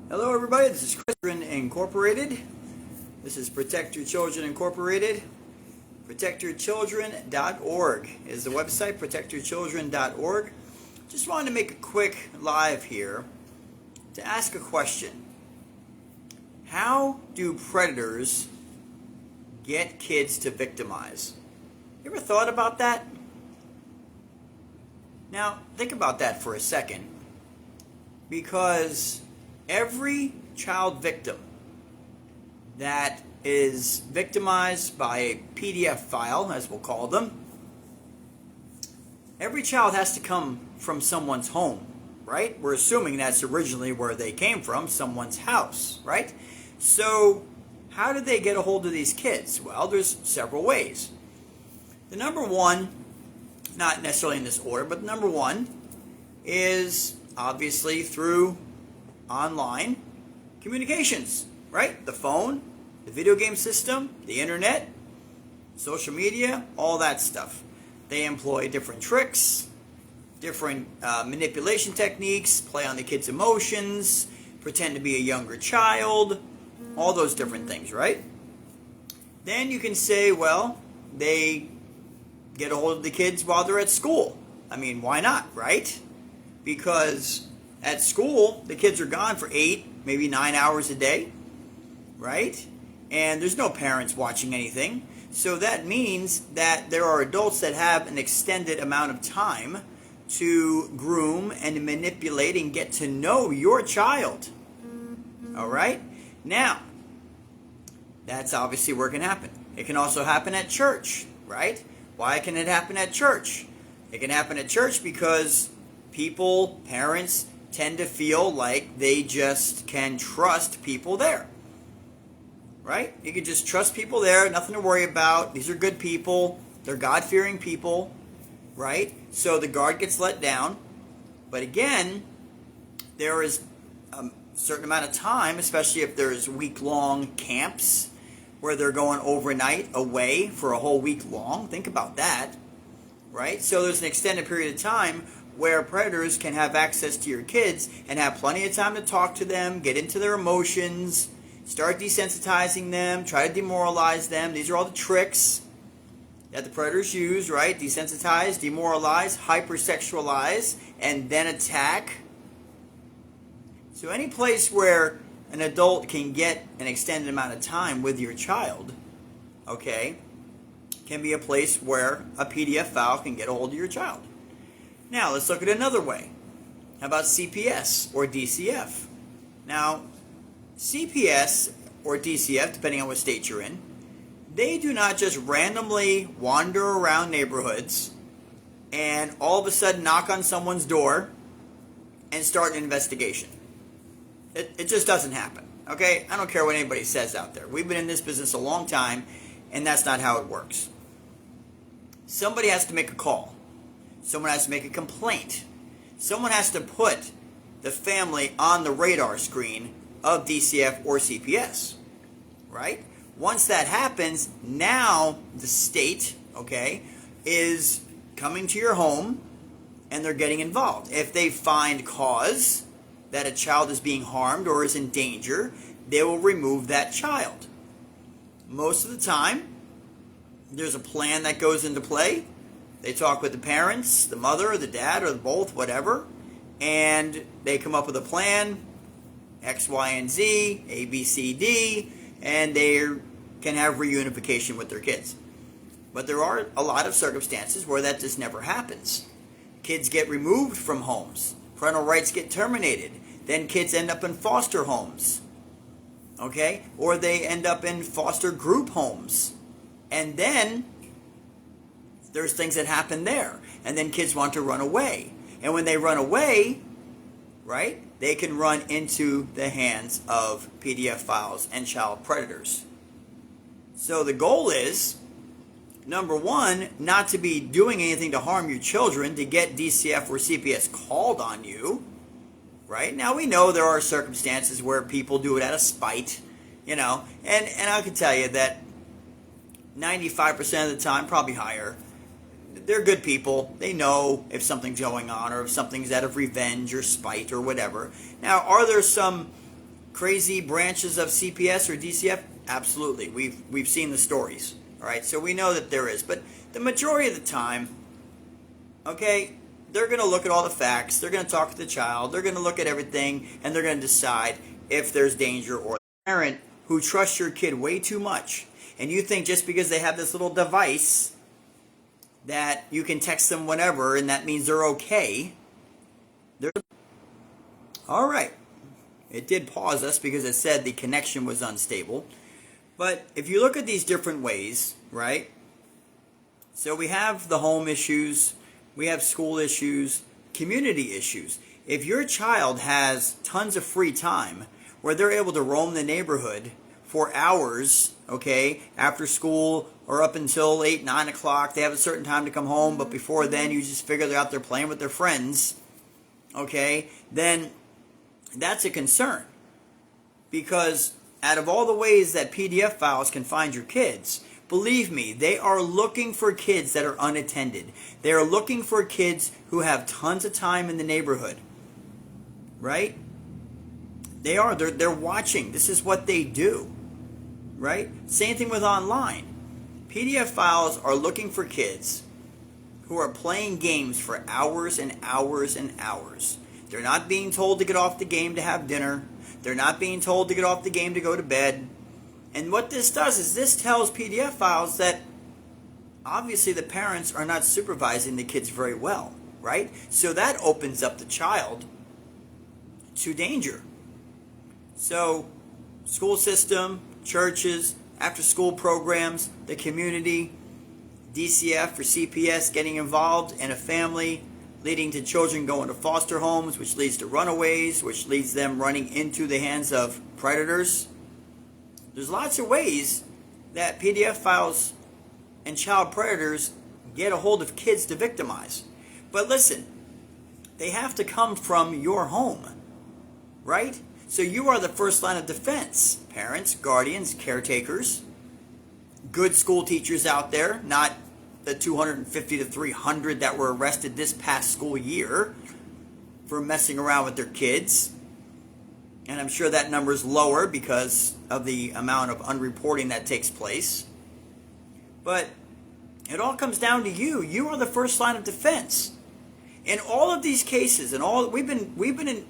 Hello everybody, this is Children Incorporated. This is Protect Your Children Incorporated. ProtectYourChildren.org is the website, ProtectYourChildren.org. Just wanted to make a quick live here to ask a question. How do predators get kids to victimize? You ever thought about that? Now, think about that for a second, because every child victim that is victimized by a PDF file, as we'll call them, every child has to come from someone's home, right? We're assuming that's originally where they came from, someone's house, right? So how did they get a hold of these kids? Well, there's several ways. The number one, not necessarily in this order, but number one is obviously through online communications, right? The phone, the video game system, the internet, social media, all that stuff. They employ different tricks, different manipulation techniques, play on the kid's emotions, pretend to be a younger child, all those different things, right? Then you can say, well, they get a hold of the kids while they're at school. I mean, why not, right? Because at school, the kids are gone for 8, maybe 9 hours a day, right? And there's no parents watching anything. So that means that there are adults that have an extended amount of time to groom and manipulate and get to know your child. All right? Now, that's obviously where it can happen. It can also happen at church, right? Why can it happen at church? It can happen at church because people, parents, tend to feel like they just can trust people there, right? You can just trust people there, nothing to worry about. These are good people. They're God-fearing people, right? So the guard gets let down. But again, there is a certain amount of time, especially if there's week-long camps where they're going overnight away for a whole week long. Think about that, right? So there's an extended period of time where predators can have access to your kids and have plenty of time to talk to them, get into their emotions, start desensitizing them, try to demoralize them. These are all the tricks that the predators use, right? Desensitize, demoralize, hypersexualize, and then attack. So any place where an adult can get an extended amount of time with your child, okay, can be a place where a PDF file can get a hold of your child. Now, let's look at another way. How about CPS or DCF? Now, CPS or DCF, depending on what state you're in, they do not just randomly wander around neighborhoods and all of a sudden knock on someone's door and start an investigation. It just doesn't happen, okay? I don't care what anybody says out there. We've been in this business a long time, and that's not how it works. Somebody has to make a call. Someone has to make a complaint. Someone has to put the family on the radar screen of DCF or CPS, right? Once that happens, now the state, okay, is coming to your home and they're getting involved. If they find cause that a child is being harmed or is in danger, they will remove that child. Most of the time, there's a plan that goes into play. They talk with the parents, the mother, or the dad, or both, whatever, and they come up with a plan, X, Y, and Z, A, B, C, D, and they can have reunification with their kids. But there are a lot of circumstances where that just never happens. Kids get removed from homes. Parental rights get terminated. Then kids end up in foster homes, okay? Or they end up in foster group homes. And then there's things that happen there. And then kids want to run away. And when they run away, right, they can run into the hands of PDF files and child predators. So the goal is, number one, not to be doing anything to harm your children to get DCF or CPS called on you, right? Now we know there are circumstances where people do it out of spite, and I can tell you that 95% of the time, probably higher, they're good people. They know if something's going on or if something's out of revenge or spite or whatever. Now, are there some crazy branches of CPS or DCF? Absolutely. We've seen the stories. All right, so we know that there is. But the majority of the time, okay, they're going to look at all the facts. They're going to talk to the child. They're going to look at everything, and they're going to decide if there's danger. Or the parent who trusts your kid way too much, and you think just because they have this little device that you can text them whenever, and that means they're okay. All right. It did pause us because it said the connection was unstable. But if you look at these different ways, right? So we have the home issues, we have school issues, community issues. If your child has tons of free time where they're able to roam the neighborhood for hours, okay, after school or up until 8, 9 o'clock, they have a certain time to come home, but before then you just figure they're out there playing with their friends, okay, then that's a concern. Because out of all the ways that PDF files can find your kids, believe me, they are looking for kids that are unattended. They are looking for kids who have tons of time in the neighborhood. Right? They are. They're watching. This is what they do. Right? Same thing with online. PDF files are looking for kids who are playing games for hours and hours and hours. They're not being told to get off the game to have dinner. They're not being told to get off the game to go to bed. And what this does is this tells PDF files that obviously the parents are not supervising the kids very well, right? So that opens up the child to danger. So school system, churches, after school programs, the community, DCF or CPS getting involved in a family, leading to children going to foster homes, which leads to runaways, which leads them running into the hands of predators. There's lots of ways that PDF files and child predators get a hold of kids to victimize. But listen, they have to come from your home, right? So you are the first line of defense. Parents, guardians, caretakers, good school teachers out there, not the 250 to 300 that were arrested this past school year for messing around with their kids. And I'm sure that number is lower because of the amount of unreporting that takes place. But it all comes down to you. You are the first line of defense. In all of these cases, we've been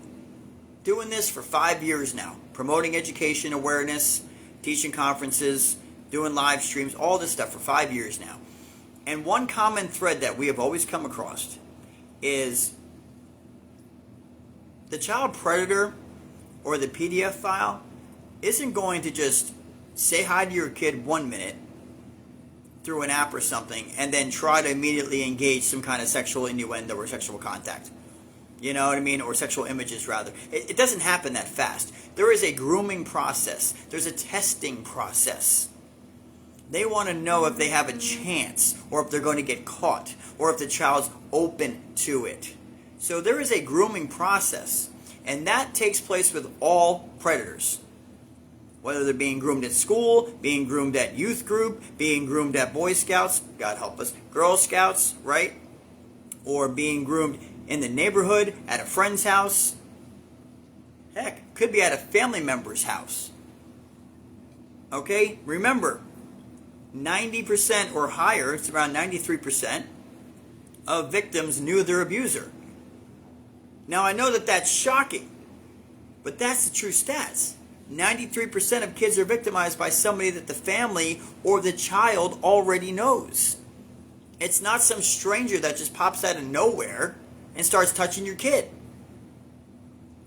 doing this for 5 years now, promoting education awareness, teaching conferences, doing live streams, all this stuff for 5 years now. And one common thread that we have always come across is the child predator or the PDF file isn't going to just say hi to your kid 1 minute through an app or something and then try to immediately engage some kind of sexual innuendo or sexual contact. You know what I mean? Or sexual images, rather. It doesn't happen that fast. There is a grooming process. There's a testing process. They want to know if they have a chance, or if they're going to get caught, or if the child's open to it. So there is a grooming process, and that takes place with all predators. Whether they're being groomed at school, being groomed at youth group, being groomed at Boy Scouts, God help us, Girl Scouts, right? Or being groomed in the neighborhood, at a friend's house. Heck, could be at a family member's house. Okay, remember, 90% or higher, it's around 93% of victims knew their abuser. Now I know that that's shocking, but that's the true stats. 93% of kids are victimized by somebody that the family or the child already knows. It's not some stranger that just pops out of nowhere and starts touching your kid.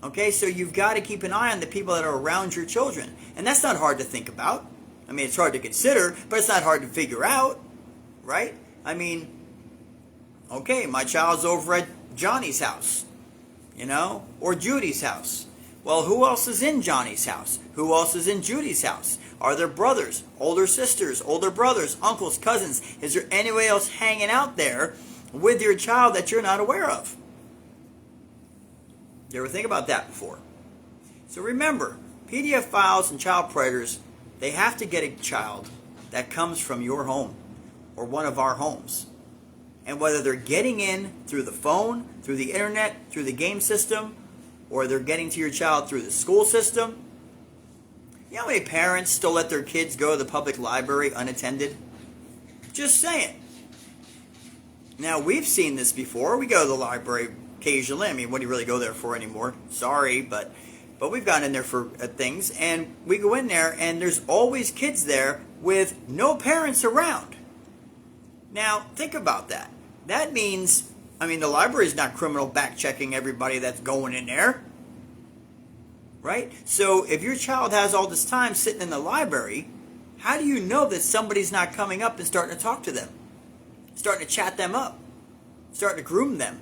Okay, so you've got to keep an eye on the people that are around your children. And that's not hard to think about. I mean, it's hard to consider, but it's not hard to figure out, right? I mean, okay, my child's over at Johnny's house, you know, or Judy's house. Well, who else is in Johnny's house? Who else is in Judy's house? Are there brothers, older sisters, older brothers, uncles, cousins? Is there anybody else hanging out there with your child that you're not aware of? You ever think about that before? So remember, PDF files and child predators, they have to get a child that comes from your home or one of our homes. And whether they're getting in through the phone, through the internet, through the game system, or they're getting to your child through the school system, You know how many parents still let their kids go to the public library unattended? Just saying. Now, we've seen this before. We go to the library occasionally. I mean, what do you really go there for anymore? Sorry, but we've gone in there for things, and we go in there, and there's always kids there with no parents around. Now, think about that. That means, I mean, the library is not criminal back-checking everybody that's going in there. Right? So if your child has all this time sitting in the library, how do you know that somebody's not coming up and starting to talk to them? Starting to chat them up? Starting to groom them?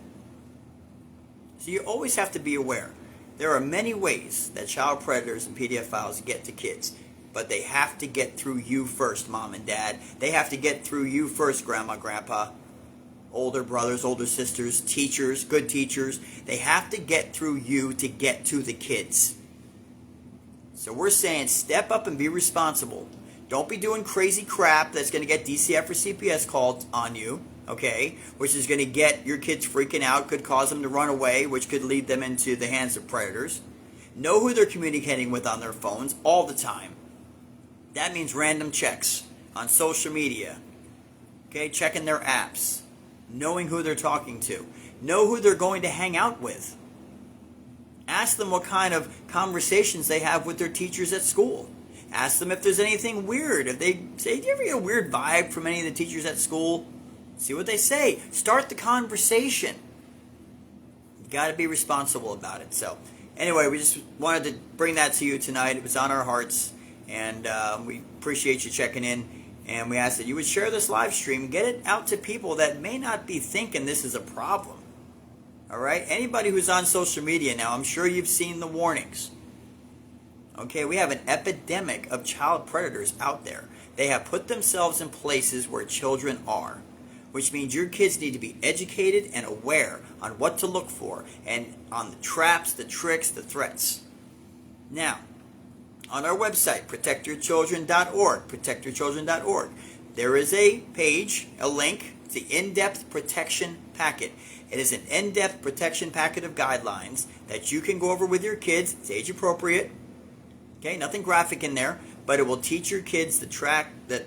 So you always have to be aware. There are many ways that child predators and pedophiles get to kids. But they have to get through you first, mom and dad. They have to get through you first, grandma, grandpa. Older brothers, older sisters, teachers, good teachers. They have to get through you to get to the kids. So we're saying step up and be responsible. Don't be doing crazy crap that's going to get DCF or CPS called on you, okay? Which is going to get your kids freaking out, could cause them to run away, which could lead them into the hands of predators. Know who they're communicating with on their phones all the time. That means random checks on social media, okay? Checking their apps, knowing who they're talking to, know who they're going to hang out with. Ask them what kind of conversations they have with their teachers at school. Ask them if there's anything weird. If they say, do you ever get a weird vibe from any of the teachers at school? See what they say. Start the conversation. You got to be responsible about it. So anyway, we just wanted to bring that to you tonight. It was on our hearts, and we appreciate you checking in. And we ask that you would share this live stream, get it out to people that may not be thinking this is a problem. All right? Anybody who's on social media now, I'm sure you've seen the warnings. Okay, we have an epidemic of child predators out there. They have put themselves in places where children are, which means your kids need to be educated and aware on what to look for and on the traps, the tricks, the threats. Now, on our website, protectyourchildren.org, there is a page, a link, the In-Depth Protection Packet. It is an in-depth protection packet of guidelines that you can go over with your kids. It's age appropriate. Okay, nothing graphic in there, but it will teach your kids the tricks, the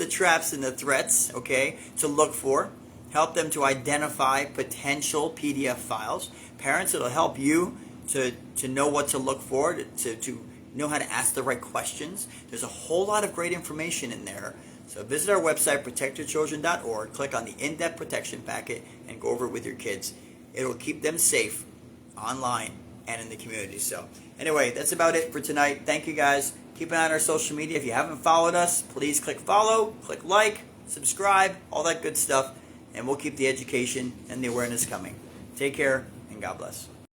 traps, and the threats, okay, to look for. Help them to identify potential pedophiles. Parents, it'll help you to know what to look for, to know how to ask the right questions. There's a whole lot of great information in there. So visit our website, protectyourchildren.org, click on the In-Depth Protection Packet, and go over it with your kids. It'll keep them safe online and in the community. So anyway, that's about it for tonight. Thank you guys. Keep an eye on our social media. If you haven't followed us, please click follow, click like, subscribe, all that good stuff, and we'll keep the education and the awareness coming. Take care, and God bless.